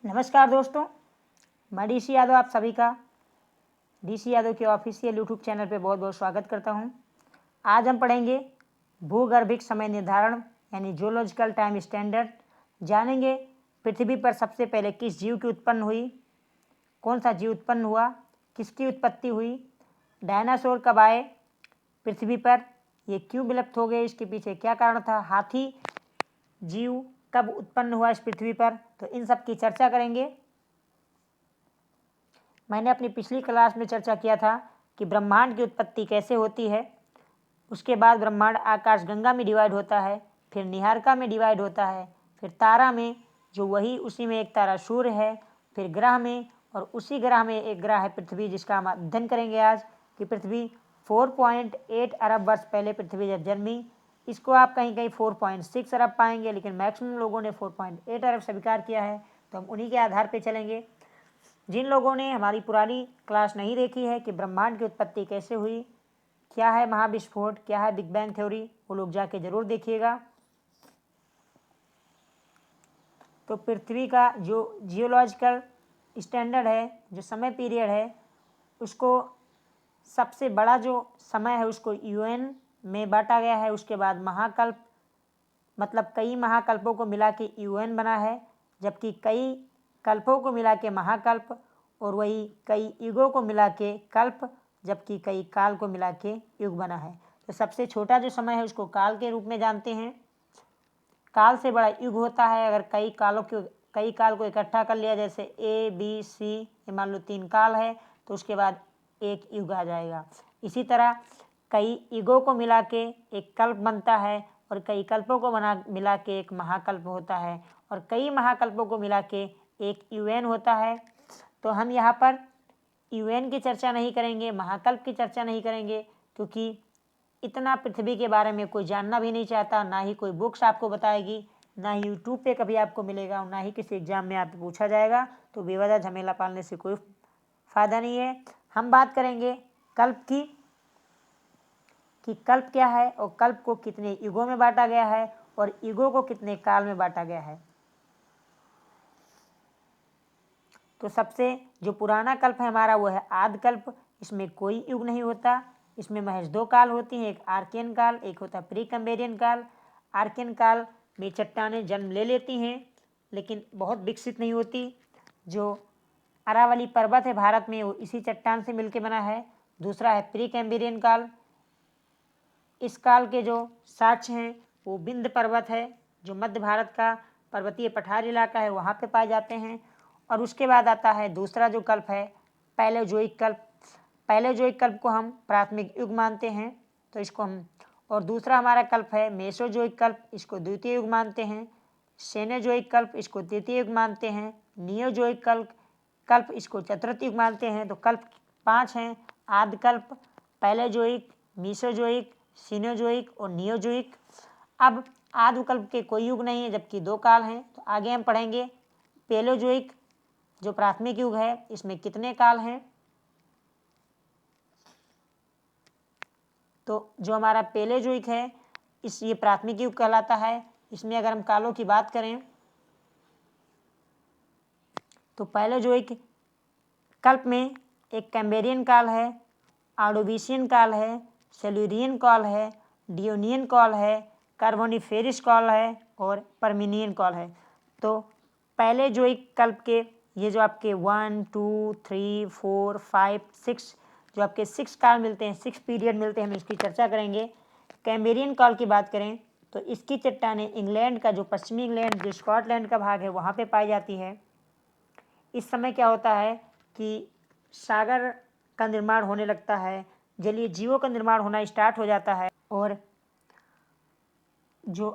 नमस्कार दोस्तों, मैं डीसी यादव आप सभी का डीसी यादव के ऑफिशियल यूट्यूब चैनल पे बहुत बहुत स्वागत करता हूं। आज हम पढ़ेंगे भूगर्भिक समय निर्धारण यानी जियोलॉजिकल टाइम स्टैंडर्ड। जानेंगे पृथ्वी पर सबसे पहले किस जीव की उत्पन्न हुई, कौन सा जीव उत्पन्न हुआ, किसकी उत्पत्ति हुई, डायनासोर कब आए पृथ्वी पर, ये क्यों विलुप्त हो गए, इसके पीछे क्या कारण था, हाथी जीव कब उत्पन्न हुआ इस पृथ्वी पर, तो इन सब की चर्चा करेंगे। मैंने अपनी पिछली क्लास में चर्चा किया था कि ब्रह्मांड की उत्पत्ति कैसे होती है। उसके बाद ब्रह्मांड आकाशगंगा में डिवाइड होता है, फिर निहारिका में डिवाइड होता है, फिर तारा में, जो वही उसी में एक तारा सूर्य है, फिर ग्रह में, और उसी ग्रह में एक ग्रह है पृथ्वी, जिसका हम अध्ययन करेंगे आज कि पृथ्वी 4.8 अरब वर्ष पहले पृथ्वी जब जन्मी। इसको आप कहीं कहीं 4.6 अरब पाएंगे, लेकिन मैक्सिमम लोगों ने 4.8 अरब स्वीकार किया है, तो हम उन्हीं के आधार पर चलेंगे। जिन लोगों ने हमारी पुरानी क्लास नहीं देखी है कि ब्रह्मांड की उत्पत्ति कैसे हुई, क्या है महाविस्फोट, क्या है बिग बैंग थ्योरी, वो लोग जाके जरूर देखिएगा। तो पृथ्वी का जो जियोलॉजिकल स्टैंडर्ड है, जो समय पीरियड है, उसको सबसे बड़ा जो समय है उसको यूएन में बांटा गया है। उसके बाद महाकल्प, मतलब कई महाकल्पों को मिला के यूएन बना है, जबकि कई कल्पों को मिला के महाकल्प, और वही कई युगों को मिला के कल्प, जबकि कई काल को मिला के युग बना है। तो सबसे छोटा जो समय है उसको काल के रूप में जानते हैं। काल से बड़ा युग होता है अगर कई काल को इकट्ठा कर लिया, जैसे ए बी सी, ये मान लो 3 काल है, तो उसके बाद एक युग आ जाएगा। इसी तरह कई युगों को मिला के एक कल्प बनता है, और कई कल्पों को मिला के एक महाकल्प होता है, और कई महाकल्पों को मिला के एक यूएन होता है। तो हम यहाँ पर यूएन की चर्चा नहीं करेंगे, महाकल्प की चर्चा नहीं करेंगे, क्योंकि इतना पृथ्वी के बारे में कोई जानना भी नहीं चाहता, ना ही कोई बुक्स आपको बताएगी, ना ही यूट्यूब पे कभी आपको मिलेगा, और ना ही किसी एग्जाम में आपसे पूछा जाएगा। तो बेवजह झमेला पालने से कोई फायदा नहीं है। हम बात करेंगे कल्प की, कि कल्प क्या है और कल्प को कितने युगों में बांटा गया है, और युगों को कितने काल में बांटा गया है। तो सबसे जो पुराना कल्प है हमारा वो है आदि कल्प। इसमें कोई युग नहीं होता, इसमें महज 2 काल होती हैं, एक आर्कियन काल, एक होता है प्री कैम्ब्रियन काल। आर्कियन काल में चट्टानें जन्म ले लेती हैं, लेकिन बहुत विकसित नहीं होती। जो अरावली पर्वत है भारत में, वो इसी चट्टान से मिलकर बना है। दूसरा है प्री कैम्ब्रियन काल। इस काल के जो साक्ष्य हैं वो विंध्य पर्वत है, जो मध्य भारत का पर्वतीय पठार इलाका है, वहाँ पे पाए जाते हैं। और उसके बाद आता है दूसरा जो कल्प है, पैलेयोजोइक कल्प। पैलेयोजोइक कल्प को हम प्राथमिक युग मानते हैं, तो इसको हम, और दूसरा हमारा कल्प है मेसोजोइक कल्प, इसको द्वितीय युग मानते हैं। सेनोजोइक कल्प, इसको तृतीय युग मानते हैं। नियोजोइक कल्प इसको चतुर्थ युग मानते हैं। तो कल्प 5 हैं, आदि कल्प, पैलेयोजोइक, मीसोजोइक, सीनोजोइक और नियोजोइक। अब आदि कल्प के कोई युग नहीं है, जबकि 2 काल हैं। तो आगे हम पढ़ेंगे पैलेयोजोइक, जो प्राथमिक युग है, इसमें कितने काल हैं। तो जो हमारा पैलेयोजोइक है, ये प्राथमिक युग कहलाता है। इसमें अगर हम कालों की बात करें तो पैलेयोजोइक कल्प में एक कैम्ब्रियन काल है, ऑर्डोविशियन काल है, सिल्यूरियन काल है, डियोनियन काल है, कार्बोनिफेरस काल है, और परमिनियन काल है। तो पैलेयोजोइक कल्प के ये जो आपके 1 2 3 4 5 6 जो आपके 6 काल मिलते हैं, 6 पीरियड मिलते हैं, हम इसकी चर्चा करेंगे। कैम्ब्रियन काल की बात करें तो इसकी चट्टानें इंग्लैंड का, जो पश्चिमी इंग्लैंड, जो स्कॉटलैंड का भाग है, वहाँ पे पाई जाती है। इस समय क्या होता है कि सागर का निर्माण होने लगता है, जलीय जीवों का निर्माण होना स्टार्ट हो जाता है, और जो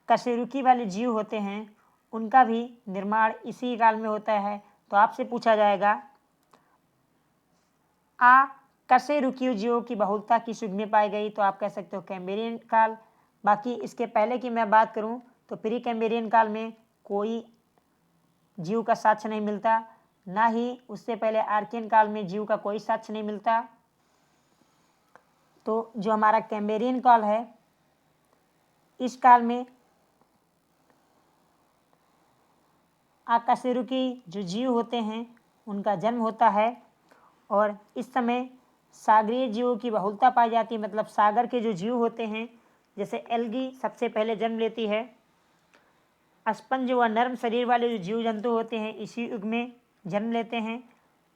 कशेरुकी वाले जीव होते हैं उनका भी निर्माण इसी काल में होता है। तो आपसे पूछा जाएगा कशेरुकीय जीवों की बहुलता किस युग में पाई गई, तो आप कह सकते हो कैम्ब्रियन काल। बाकी इसके पहले की मैं बात करूं तो प्री कैम्ब्रियन काल में कोई जीव का साक्ष्य नहीं मिलता, ना ही उससे पहले आर्कियन काल में जीव का कोई साक्ष्य नहीं मिलता। तो जो हमारा कैम्ब्रियन काल है, इस काल में अकशेरुकी जो जीव होते हैं उनका जन्म होता है। और इस समय सागरीय जीवों की बहुलता पाई जाती है, मतलब सागर के जो जीव होते हैं जैसे एल्गी सबसे पहले जन्म लेती है। स्पंज व नर्म शरीर वाले जो जीव जंतु होते हैं इसी युग में जन्म लेते हैं।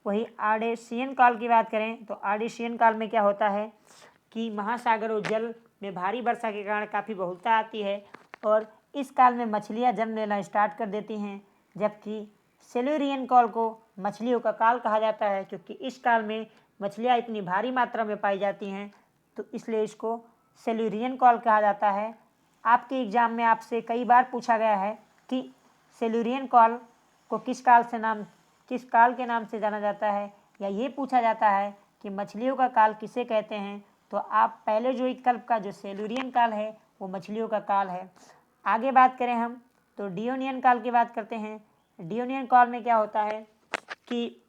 वही आर्डेशियन काल की बात करें तो आर्डेशियन काल में क्या होता है कि महासागर और जल में भारी वर्षा के कारण काफ़ी बहुलता आती है और इस काल में मछलियां जन्म लेना स्टार्ट कर देती हैं। जबकि सेल्यूरियन काल को मछलियों का काल कहा जाता है, क्योंकि इस काल में मछलियां इतनी भारी मात्रा में पाई जाती हैं, तो इसलिए इसको सेल्यूरियन काल कहा जाता है। आपके एग्जाम में आपसे कई बार पूछा गया है कि सेल्यूरियन काल को किस काल के नाम से जाना जाता है, या ये पूछा जाता है कि मछलियों का काल किसे कहते हैं, तो आप पहले जो विकल्प का जो सेल्यूरियन काल है वो मछलियों का काल है। आगे बात करें हम तो डियोनियन काल की बात करते हैं। डियोनियन काल में क्या होता है कि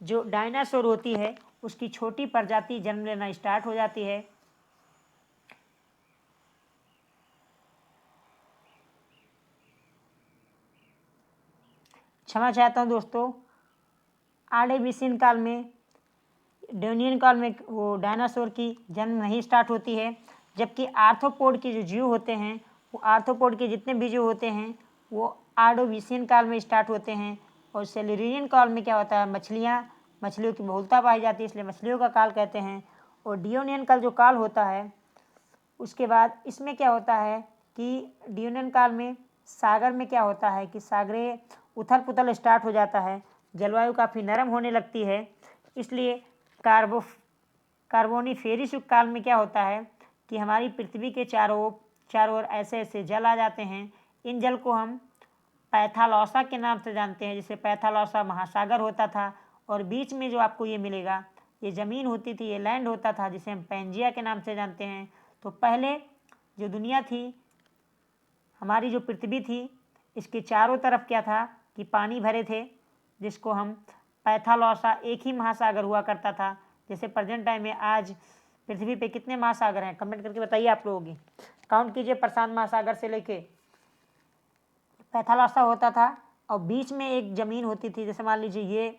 जो डायनासोर होती है उसकी छोटी प्रजाति जन्म लेना स्टार्ट हो जाती है। क्षमा चाहता हूँ दोस्तों, आर्डेबिसियन काल में डियोनियन काल में वो डायनासोर की जन्म नहीं स्टार्ट होती है। जबकि आर्थ्रोपोड के जो जीव होते हैं वो आर्थ्रोपोड के जितने भी जीव होते हैं वो आर्डोविसियन काल में स्टार्ट होते हैं। और सेल्यूरियन काल में क्या होता है मछलियों की बहुलता पाई जाती है, इसलिए मछलियों का काल कहते हैं। और डियोनियन काल जो काल होता है उसके बाद इसमें क्या होता है कि डियोनियन काल में सागर में क्या होता है कि सागरीय उथल पुथल स्टार्ट हो जाता है, जलवायु काफ़ी नरम होने लगती है। इसलिए कार्बोनिफेरस युग काल में क्या होता है कि हमारी पृथ्वी के चारों ओर ऐसे ऐसे जल आ जाते हैं। इन जल को हम पैथालॉसा के नाम से जानते हैं। जैसे पैथालॉसा महासागर होता था और बीच में जो आपको ये मिलेगा ये ज़मीन होती थी, ये लैंड होता था जिसे हम पैंजिया के नाम से जानते हैं। तो पहले जो दुनिया थी, हमारी जो पृथ्वी थी, इसके चारों तरफ क्या था कि पानी भरे थे, जिसको हम पैथालॉसा एक ही महासागर हुआ करता था। जैसे प्रेजेंट टाइम में आज पृथ्वी पे कितने महासागर हैं, कमेंट करके बताइए आप लोगों की। काउंट कीजिए, प्रशांत महासागर से लेके पैथालॉसा होता था और बीच में एक जमीन होती थी। जैसे मान लीजिए ये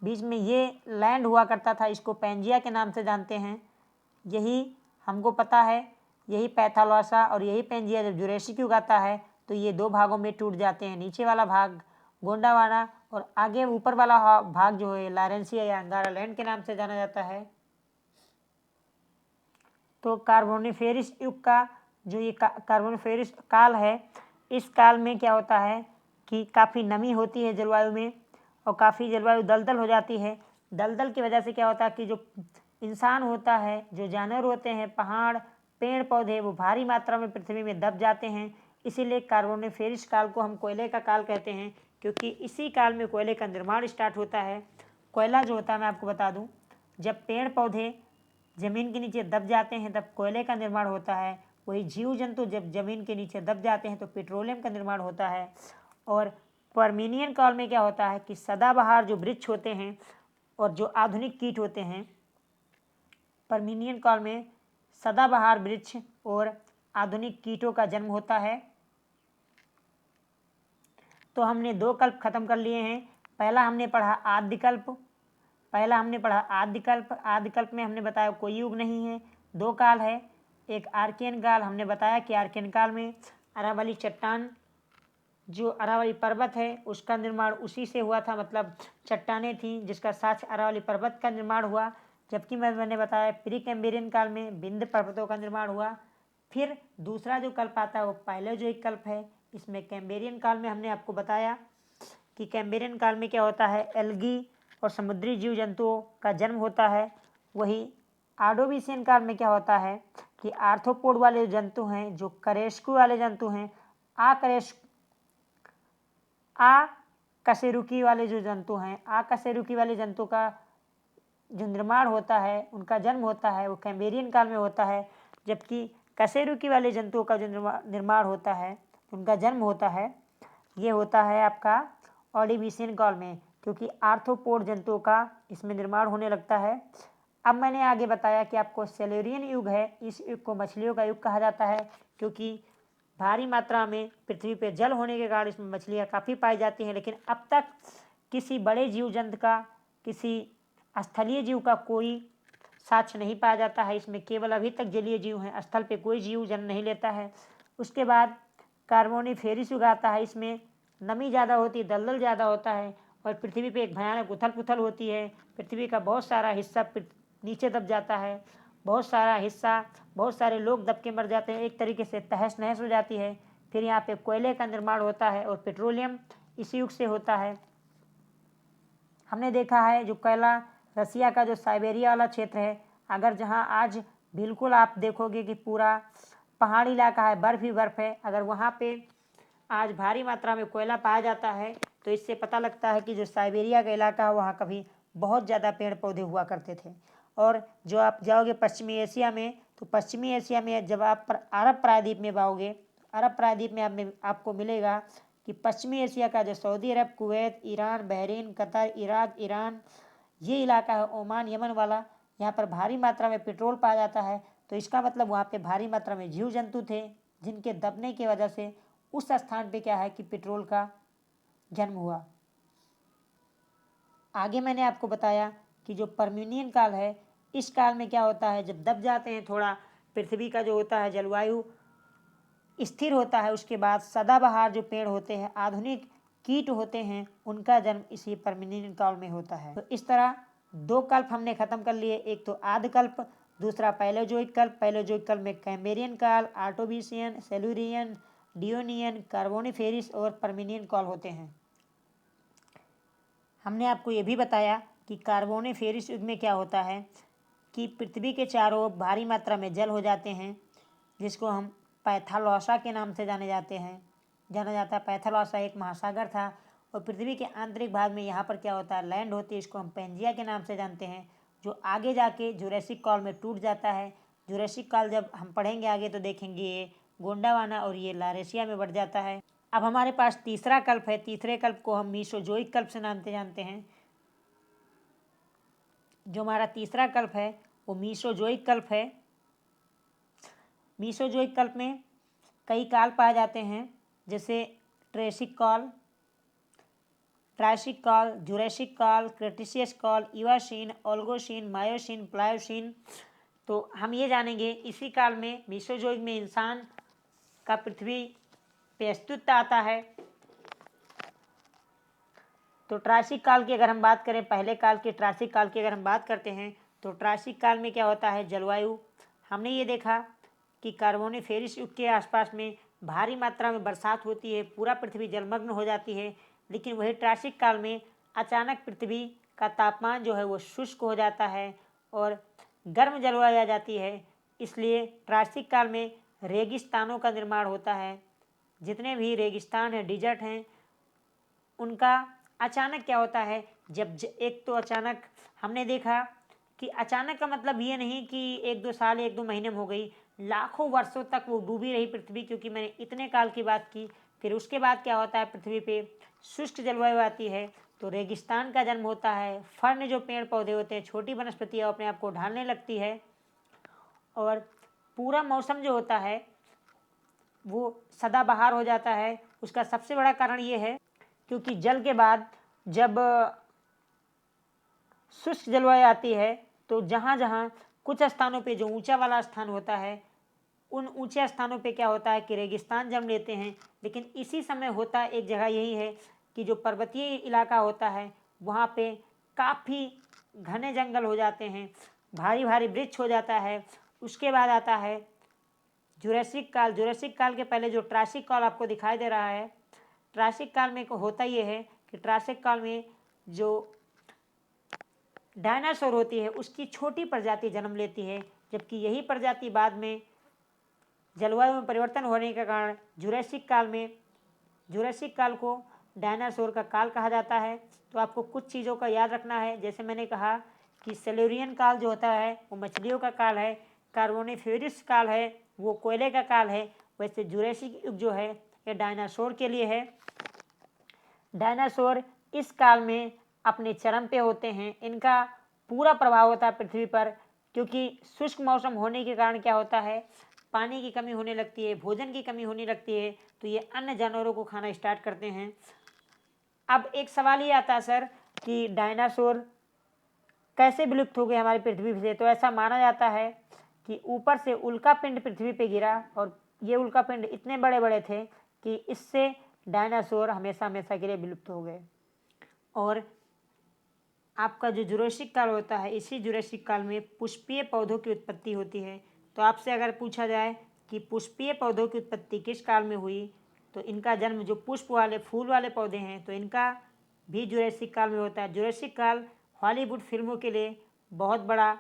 बीच में ये लैंड हुआ करता था, इसको पैंजिया के नाम से जानते हैं। यही हमको पता है, यही पैथालॉसा और यही पैंजिया जब जुरेसिक युग आता है तो ये दो भागों में टूट जाते हैं। नीचे वाला भाग गोंडावाना और आगे ऊपर वाला भाग जो है लॉरेंसिया या अंगारा लैंड के नाम से जाना जाता है। तो कार्बोनिफेरस युग का जो ये कार्बोनिफेरस काल है, इस काल में क्या होता है कि काफ़ी नमी होती है जलवायु में और काफ़ी जलवायु दलदल हो जाती है। दलदल की वजह से क्या होता है कि जो इंसान होता है, जो जानवर होते हैं, पहाड़ पेड़ पौधे, वो भारी मात्रा में पृथ्वी में दब जाते हैं। इसीलिए कार्बोनिफेरस काल को हम कोयले का काल कहते हैं, क्योंकि इसी काल में कोयले का निर्माण स्टार्ट होता है। कोयला जो होता है, मैं आपको बता दूं, जब पेड़ पौधे ज़मीन के नीचे दब जाते हैं तब कोयले का निर्माण होता है। वही जीव जंतु जब ज़मीन के नीचे दब जाते हैं तो पेट्रोलियम का निर्माण होता है। और पर्मिनियन काल में क्या होता है कि सदाबहार जो वृक्ष होते हैं और जो आधुनिक कीट होते हैं, पर्मिनियन काल में सदाबहार वृक्ष और आधुनिक कीटों का जन्म होता है। तो हमने दो कल्प खत्म कर लिए हैं। पहला हमने पढ़ा आदिकल्प आदिकल्प में हमने बताया कोई युग नहीं है, दो काल है। एक आर्कियन काल, हमने बताया कि आर्कियन काल में अरावली चट्टान, जो अरावली पर्वत है उसका निर्माण उसी से हुआ था, मतलब चट्टानें थीं जिसका साक्ष्य अरावली पर्वत का निर्माण हुआ। जबकि मैंने बताया प्री कैम्ब्रियन काल में विंध्य पर्वतों का निर्माण हुआ। फिर दूसरा जो कल्प आता है वो पैलेयोजोइक कल्प है। इसमें कैम्ब्रियन काल में हमने आपको बताया कि कैम्ब्रियन काल में क्या होता है, एल्गी और समुद्री जीव जंतुओं का जन्म होता है। वही आर्डोविसियन काल में क्या होता है कि आर्थ्रोपोड वाले जंतु हैं, जो करेस्कु वाले जंतु हैं, कशेरुकी वाले जो जंतु हैं, कशेरुकी वाले जंतु का जो निर्माण होता है, उनका जन्म होता है, वो कैम्ब्रियन काल में होता है। जबकि कशेरुकी वाले जंतुओं का जो निर्माण होता है, उनका जन्म होता है, ये होता है आपका ऑर्डिविसियन काल में, क्योंकि आर्थ्रोपोड जंतुओं का इसमें निर्माण होने लगता है। अब मैंने आगे बताया कि आपको सेल्यूरियन युग है, इस युग को मछलियों का युग कहा जाता है, क्योंकि भारी मात्रा में पृथ्वी पे जल होने के कारण इसमें मछलियाँ काफ़ी पाई जाती हैं, लेकिन अब तक किसी बड़े जीव जंतु का, किसी स्थलीय जीव का कोई साक्ष्य नहीं पाया जाता है। इसमें केवल अभी तक जलीय जीव हैं, स्थल पे कोई जीव जन्म नहीं लेता है। उसके बाद कार्बोनिफेरस युग आता है। इसमें नमी ज़्यादा होती है, दलदल ज़्यादा होता है और पृथ्वी पे एक भयानक उथल पुथल होती है। पृथ्वी का बहुत सारा हिस्सा नीचे दब जाता है, बहुत सारा हिस्सा, बहुत सारे लोग दब के मर जाते हैं, एक तरीके से तहस नहस हो जाती है। फिर यहाँ पे कोयले का निर्माण होता है और पेट्रोलियम इसी युग से होता है। हमने देखा है जो कोयला रसिया का जो साइबेरिया वाला क्षेत्र है, अगर जहाँ आज बिल्कुल आप देखोगे कि पूरा पहाड़ी इलाका है, बर्फ ही बर्फ है, अगर वहाँ पे आज भारी मात्रा में कोयला पाया जाता है तो इससे पता लगता है कि जो साइबेरिया का इलाका है वहाँ कभी बहुत ज़्यादा पेड़ पौधे हुआ करते थे। और जो आप जाओगे पश्चिमी एशिया में, तो पश्चिमी एशिया में जब आप अरब प्रायद्वीप में जाओगे, अरब प्रायद्वीप में आपको मिलेगा कि पश्चिमी एशिया का जो Saudi Arab, Kuwait, Iran, Bahrain, Qatar, Iraq, Iran, ये इलाका है, ओमान, यमन वाला, यहाँ पर भारी मात्रा में पेट्रोल पाया जाता है। तो इसका मतलब वहाँ पे भारी मात्रा में जीव जंतु थे जिनके दबने की वजह से उस स्थान पे क्या है कि पेट्रोल का जन्म हुआ। आगे मैंने आपको बताया कि जो पर्मियन काल है, इस काल में क्या होता है, जब दब जाते हैं थोड़ा पृथ्वी का जो होता है जलवायु स्थिर होता है, उसके बाद सदाबहार जो पेड़ होते हैं, आधुनिक कीट होते हैं, उनका जन्म इसी पर्मियन काल में होता है। तो इस तरह दो कल्प हमने खत्म कर लिए, एक तो आदिकल्प, दूसरा पैलेजोइक कल्प। पैलेजोइक कल्प में कैम्ब्रियन काल, आर्टोबिशियन, सेलुरियन, डियोनियन, कार्बोनिफेरस और पर्मियन काल होते हैं। हमने आपको ये भी बताया कि कार्बोनिफेरस युग में क्या होता है कि पृथ्वी के चारों ओर भारी मात्रा में जल हो जाते हैं, जिसको हम पैथालॉसा के नाम से जाना जाता है। पैथालॉसा एक महासागर था और पृथ्वी के आंतरिक भाग में यहाँ पर क्या होता है, लैंड होती है, इसको हम पेंजिया के नाम से जानते हैं, जो आगे जाके जुरासिक काल में टूट जाता है। जुरासिक काल जब हम पढ़ेंगे आगे तो देखेंगे ये गोंडावाना और ये लारेशिया में बढ़ जाता है। अब हमारे पास तीसरा कल्प है। तीसरे कल्प को हम मीसोजोइक कल्प से नाम से जानते हैं। जो हमारा तीसरा कल्प है वो मीसोजोइक कल्प है। मीसोजोइक कल्प में कई काल पाए जाते हैं, जैसे ट्रेसिक काल, ट्रायसिक काल, जुरासिक काल, क्रेटेशियस काल, इवासीन, ओल्गोसीन, मायोसीन, प्लायोसीन। तो हम ये जानेंगे इसी काल में मीसोजोइक में इंसान का पृथ्वी पे अस्तित्व आता है। तो ट्रायसिक काल की अगर हम बात करें, पहले काल के ट्रायसिक काल की अगर हम बात करते हैं, तो ट्रायसिक काल में क्या होता है, जलवायु हमने ये देखा कि कार्बोनिफेरस युग के आसपास में भारी मात्रा में बरसात होती है, पूरा पृथ्वी जलमग्न हो जाती है। लेकिन वही ट्रायसिक काल में अचानक पृथ्वी का तापमान जो है वो शुष्क हो जाता है और गर्म जलवायु आ जाती है। इसलिए ट्रायसिक काल में रेगिस्तानों का निर्माण होता है। जितने भी रेगिस्तान हैं, डिजर्ट हैं, उनका अचानक क्या होता है, जब एक तो अचानक हमने देखा कि अचानक का मतलब ये नहीं कि 1-2 साल 1-2 महीने में हो गई, लाखों वर्षों तक वो डूबी रही पृथ्वी, क्योंकि मैंने इतने काल की बात की। फिर उसके बाद क्या होता है, पृथ्वी पे शुष्क जलवायु आती है तो रेगिस्तान का जन्म होता है। फर्न जो पेड़ पौधे होते हैं, छोटी वनस्पतियाँ अपने आप को ढालने लगती है और पूरा मौसम जो होता है वो सदाबहार हो जाता है। उसका सबसे बड़ा कारण ये है क्योंकि जल के बाद जब शुष्क जलवायु आती है तो जहाँ जहाँ कुछ स्थानों पे जो ऊंचा वाला स्थान होता है, उन ऊंचे स्थानों पे क्या होता है कि रेगिस्तान जन्म लेते हैं। लेकिन इसी समय होता एक जगह यही है कि जो पर्वतीय इलाका होता है वहाँ पे काफ़ी घने जंगल हो जाते हैं, भारी भारी वृक्ष हो जाता है। उसके बाद आता है जुरासिक काल। जुरासिक काल के पहले जो ट्रायसिक काल आपको दिखाई दे रहा है, ट्रायसिक काल में होता ये है कि ट्रायसिक काल में जो डायनासोर होती है उसकी छोटी प्रजाति जन्म लेती है, जबकि यही प्रजाति बाद में जलवायु में परिवर्तन होने के कारण जुरासिक काल को डायनासोर का काल कहा जाता है। तो आपको कुछ चीज़ों का याद रखना है। जैसे मैंने कहा कि सेलुरियन काल जो होता है वो मछलियों का काल है, कार्बोनिफेरस काल है वो कोयले का काल है, वैसे जुरासिक युग जो है ये डायनासोर के लिए है। डायनासोर इस काल में अपने चरम पे होते हैं। इनका पूरा प्रभाव होता है पृथ्वी पर, क्योंकि शुष्क मौसम होने के कारण क्या होता है, पानी की कमी होने लगती है, भोजन की कमी होने लगती है, तो ये अन्य जानवरों को खाना स्टार्ट करते हैं। अब एक सवाल ये आता है सर कि डायनासोर कैसे विलुप्त हो गए हमारी पृथ्वी से? तो ऐसा माना जाता है कि ऊपर से उल्कापिंड पृथ्वी पे गिरा और ये उल्कापिंड इतने बड़े बड़े थे कि इससे डायनासोर हमेशा हमेशा के लिए विलुप्त हो गए। और आपका जो जुरासिक काल होता है, इसी जुरासिक काल में पुष्पीय पौधों की उत्पत्ति होती है। तो आपसे अगर पूछा जाए कि पुष्पीय पौधों की उत्पत्ति किस काल में हुई, तो इनका जन्म जो पुष्प वाले फूल वाले पौधे हैं तो इनका भी जुरासिक काल में होता है। जुरासिक काल हॉलीवुड फिल्मों के लिए बहुत बड़ा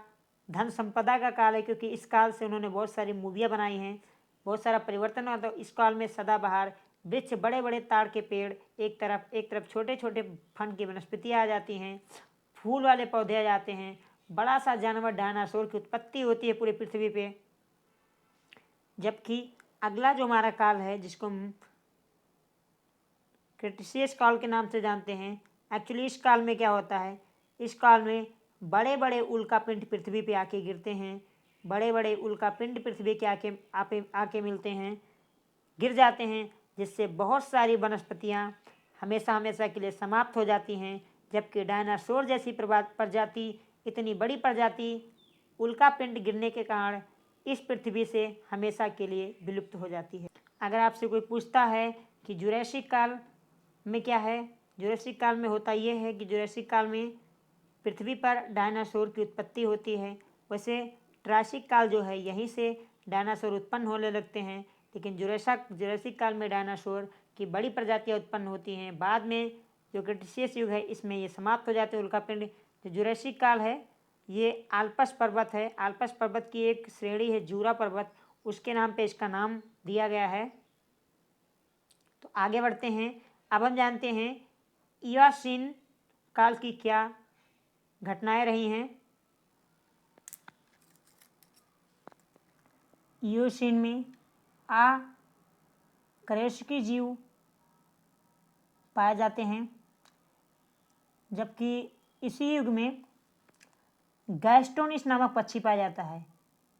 धन संपदा का काल है, क्योंकि इस काल से उन्होंने बहुत सारी मूवियाँ बनाई हैं, बहुत सारा परिवर्तन हुआ। तो इस काल में सदाबहार वृक्ष, बड़े बड़े ताड़ के पेड़ एक तरफ छोटे छोटे फन की वनस्पतियाँ आ जाती हैं, फूल वाले पौधे आ जाते हैं, बड़ा सा जानवर डायनासोर की उत्पत्ति होती है पूरी पृथ्वी पे। जबकि अगला जो हमारा काल है जिसको हम क्रिटेशियस काल के नाम से जानते हैं, एक्चुअली इस काल में क्या होता है, इस काल में बड़े बड़े उल्कापिंड पृथ्वी पे आके गिरते हैं, बड़े बड़े उल्कापिंड पृथ्वी के आके मिलते हैं, गिर जाते हैं, जिससे बहुत सारी वनस्पतियाँ हमेशा हमेशा के लिए समाप्त हो जाती हैं। जबकि डायनासोर जैसी प्रजाति, इतनी बड़ी प्रजाति उल्कापिंड गिरने के कारण इस पृथ्वी से हमेशा के लिए विलुप्त हो जाती है। अगर आपसे कोई पूछता है कि जुरासिक काल में क्या है, जुरासिक काल में होता ये है कि जुरासिक काल में पृथ्वी पर डायनासोर की उत्पत्ति होती है। वैसे ट्रासिक काल जो है यहीं से डायनासोर उत्पन्न होने लगते हैं, लेकिन जुरासिक काल में डायनासोर की बड़ी प्रजातियां उत्पन्न होती हैं। बाद में जो क्रिटेशियस युग है इसमें ये समाप्त हो जाते हैं उल्कापिंड। जो जुरासिक काल है ये आल्प्स पर्वत है, आल्प्स पर्वत की एक श्रेणी है जूरा पर्वत, उसके नाम पे इसका नाम दिया गया है। तो आगे बढ़ते हैं। अब हम जानते हैं इयोसीन काल की क्या घटनाएं रही हैं। इयोसीन में अकशेरुकी जीव पाए जाते हैं, जबकि इसी युग में गैस्टोनिस नामक पक्षी पाया जाता है।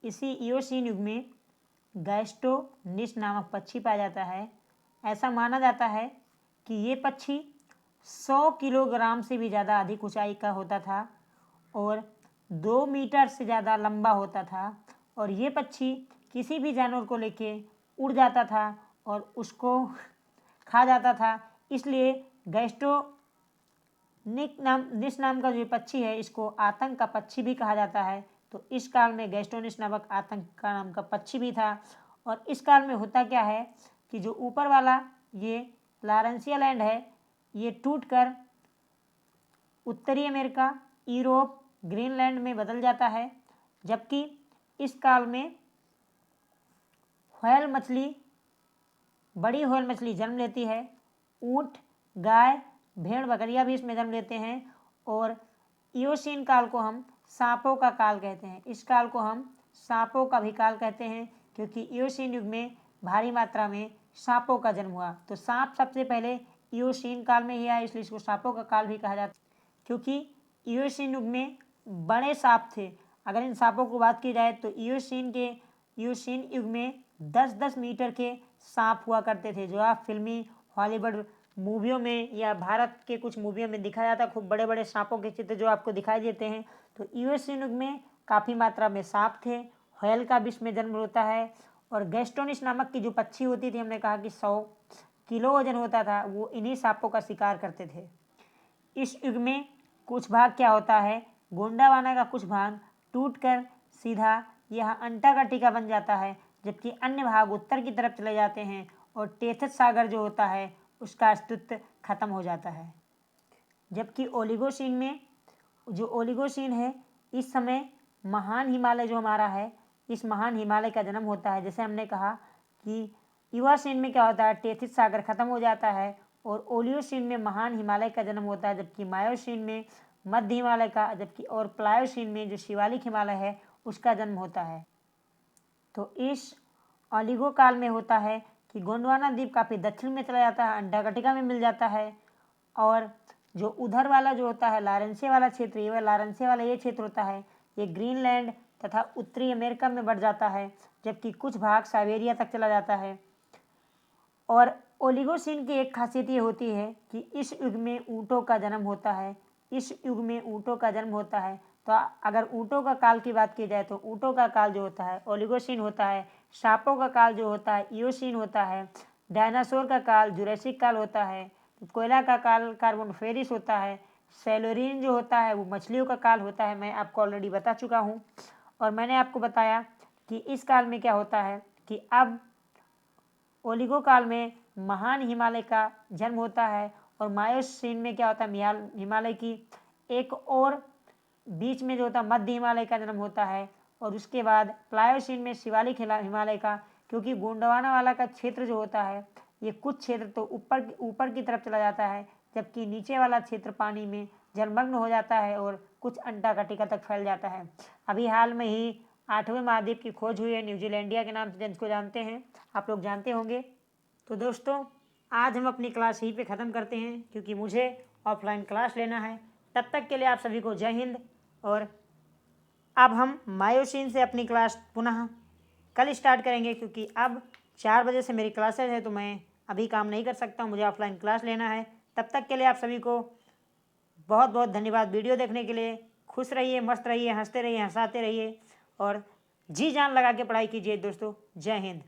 इसी इयोसीन युग में गैस्टोनिस नामक पक्षी पाया जाता है। ऐसा माना जाता है कि ये पक्षी 100 किलोग्राम से भी ज़्यादा अधिक ऊंचाई का होता था और 2 मीटर से ज़्यादा लंबा होता था, और ये पक्षी किसी भी जानवर को लेके उड़ जाता था और उसको खा जाता था। इसलिए गैस्टोनिस नाम का जो पक्षी है इसको आतंक का पक्षी भी कहा जाता है। तो इस काल में गैस्टोनिस नामक आतंक का नाम का पक्षी भी था। और इस काल में होता क्या है कि जो ऊपर वाला ये लॉरेंसिया लैंड है ये टूटकर उत्तरी अमेरिका, यूरोप, ग्रीनलैंड में बदल जाता है। जबकि इस काल में व्हेल मछली, बड़ी व्हेल मछली जन्म लेती है, ऊंट, गाय, भेड़, बकरियां भी इसमें जन्म लेते हैं। और इयोसीन काल को हम सांपों का काल कहते हैं। इस काल को हम सांपों का भी काल कहते हैं, क्योंकि इयोसीन युग में भारी मात्रा में सांपों का जन्म हुआ। तो सांप सबसे पहले इयोसीन काल में ही आया, इसलिए इसको सांपों का काल भी कहा जाता है, क्योंकि इयोसीन युग में बड़े सांप थे। अगर इन सांपों को बात की जाए तो इयोसीन युग में 10-10 मीटर के सांप हुआ करते थे, जो आप फिल्मी हॉलीवुड मूवियों में या भारत के कुछ मूवियों में दिखाया जाता है। खूब बड़े बड़े सांपों के चित्र जो आपको दिखाई देते हैं। तो इयोसीन युग में काफ़ी मात्रा में सांप थे, व्हेल का भी इसमें जन्म होता है। और गैस्टोनिस नामक की जो पक्षी होती थी, हमने कहा कि 100 किलो वजन होता था, वो इन्हीं सांपों का शिकार करते थे। इस युग में कुछ भाग क्या होता है, गोंडावाना का कुछ भाग टूटकर सीधा यह अंटार्कटिका बन जाता है, जबकि अन्य भाग उत्तर की तरफ चले जाते हैं और टेथस सागर जो होता है उसका अस्तित्व खत्म हो जाता है। जबकि ओलिगोसीन में, जो ओलिगोसीन है, इस समय महान हिमालय जो हमारा है, इस महान हिमालय का जन्म होता है। जैसे हमने कहा कि इवासीन में क्या होता है, टेथिस सागर खत्म हो जाता है और ओलियोसीन में महान हिमालय का जन्म होता है, जबकि मायोसीन में मध्य हिमालय का, जबकि और प्लायोसीन में जो शिवालिक हिमालय है उसका जन्म होता है। तो इस ओलिगो काल में होता है कि गोंडवाना द्वीप काफ़ी दक्षिण में चला जाता है, अंटार्कटिका में मिल जाता है, और जो उधर वाला जो होता है लॉरेंसिया वाला क्षेत्र, ये लॉरेंसिया वाला ये क्षेत्र होता है, ये ग्रीनलैंड तथा उत्तरी अमेरिका में बढ़ जाता है। जबकि कुछ भाग साइबेरिया तक चला जाता है। और ओलिगोसीन की एक खासियत ये होती है कि इस युग में ऊँटों का जन्म होता है। इस युग में ऊँटों का जन्म होता है। तो अगर ऊँटों का काल की बात की जाए तो ऊँटों का काल जो होता है ओलिगोसीन होता है। सांपों का काल जो होता है इयोसीन होता है। डायनासोर का काल जुरासिक काल होता है। कोयला का काल कार्बोनिफेरस होता है। सेलोरीन जो होता है वो मछलियों का काल होता है, मैं आपको ऑलरेडी बता चुका हूँ। और मैंने आपको बताया कि इस काल में क्या होता है कि अब ओलिगो काल में महान हिमालय का जन्म होता है। और मायोसीन में क्या होता है, हिमालय की एक और बीच में जो होता है मध्य हिमालय का जन्म होता है। और उसके बाद प्लायोसीन में शिवालिक हिमालय का, क्योंकि गोंडवाना वाला का क्षेत्र जो होता है ये कुछ क्षेत्र तो ऊपर की तरफ चला जाता है, जबकि नीचे वाला क्षेत्र पानी में जलमग्न हो जाता है और कुछ अंटार्कटिका तक फैल जाता है। अभी हाल में ही 8वें महाद्वीप की खोज हुई है, न्यूजीलैंडिया के नाम से जिसको जानते हैं, आप लोग जानते होंगे। तो दोस्तों आज हम अपनी क्लास यहीं पे ख़त्म करते हैं, क्योंकि मुझे ऑफलाइन क्लास लेना है। तब तक के लिए आप सभी को जय हिंद। और अब हम मायोसीन से अपनी क्लास पुनः कल स्टार्ट करेंगे, क्योंकि अब 4 बजे से मेरी क्लासेज है तो मैं अभी काम नहीं कर सकता हूँ, मुझे ऑफलाइन क्लास लेना है। तब तक के लिए आप सभी को बहुत बहुत धन्यवाद वीडियो देखने के लिए। खुश रहिए, मस्त रहिए, हंसते रहिए, हंसाते रहिए और जी जान लगा के पढ़ाई कीजिए दोस्तों। जय हिंद।